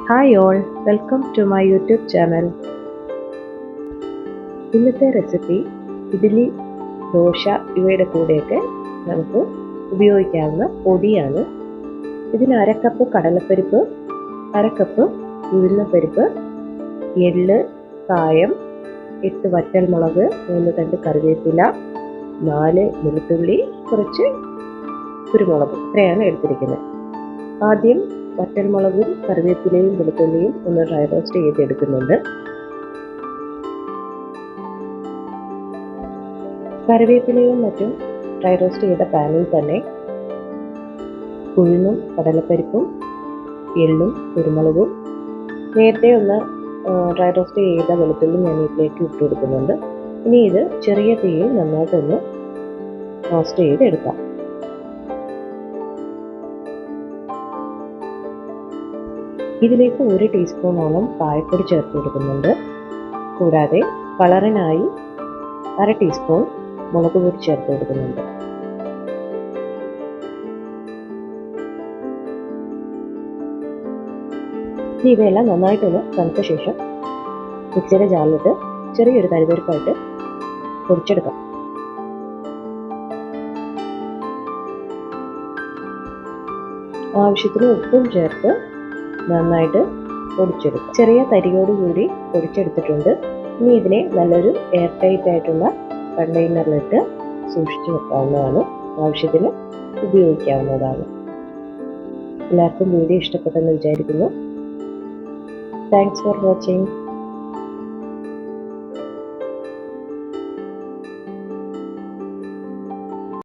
Hi all, welcome to my YouTube channel. ഇന്നത്തെ recipe idli, dosa ഇവയുടെ കൂടെയൊക്കെ നമുക്ക് ഉപയോഗിക്കാവുന്ന പൊടിയാണ്. ഇതിന് 1/2 കപ്പ് കടലപ്പരിപ്പ്, 1/2 കപ്പ് ഉഴുന്നപ്പരിപ്പ്, എള്ള്, കായം, 8 വറ്റൽമുളക്, 3 തണ്ട് കറിവേപ്പില, 4 വെളുത്തുള്ളി, കുറച്ച് കുരുമുളക്, ഇത്രയാണ് എടുത്തിരിക്കുന്നത്. ആദ്യം വറ്റൽമുളകും കറിവേപ്പിലയും വെളുത്തുള്ളിയും ഒന്ന് ഡ്രൈ റോസ്റ്റ് ചെയ്തെടുക്കുന്നുണ്ട്. കറിവേപ്പിലയും മറ്റും ഡ്രൈ റോസ്റ്റ് ചെയ്ത പാനിൽ തന്നെ ഉഴുന്നും കടലപ്പരിപ്പും എള്ളും കുരുമുളകും നേരത്തെ ഒന്ന് ഡ്രൈ റോസ്റ്റ് ചെയ്ത വെളുത്തുള്ളി ഞാൻ ഇതിലേക്ക് ഇട്ട് കൊടുക്കുന്നുണ്ട്. ഇനി ഇത് ചെറിയ തീയിൽ നന്നായിട്ടൊന്ന് റോസ്റ്റ് ചെയ്തെടുക്കാം. ഇതിലേക്ക് 1 ടീസ്പൂണോളം കായപ്പൊടി ചേർത്ത് കൊടുക്കുന്നുണ്ട്. കൂടാതെ കളറിനായി 1/2 ടീസ്പൂൺ മുളക് പൊടി ചേർത്ത് കൊടുക്കുന്നുണ്ട്. ഇവയെല്ലാം നന്നായിട്ടൊന്ന് തണുത്ത ശേഷം മിക്സിയുടെ ജാറിലിട്ട് ചെറിയൊരു തരിതരിപ്പായിട്ട് പൊടിച്ചെടുക്കാം. ആവശ്യത്തിന് ഉപ്പും ചേർത്ത് നന്നായിട്ട് പൊടിച്ചെടുക്കാം. ചെറിയ തരിയോടുകൂടി പൊടിച്ചെടുത്തിട്ടുണ്ട്. ഇനി ഇതിനെ നല്ലൊരു എയർ ടൈറ്റ് ആയിട്ടുള്ള കണ്ടെയ്നറിലിട്ട് സൂക്ഷിച്ചു വെക്കാവുന്നതാണ്. ആവശ്യത്തിന് ഉപയോഗിക്കാവുന്നതാണ്. എല്ലാവർക്കും വീഡിയോ ഇഷ്ടപ്പെട്ടെന്ന് വിചാരിക്കുന്നു. Thanks for watching.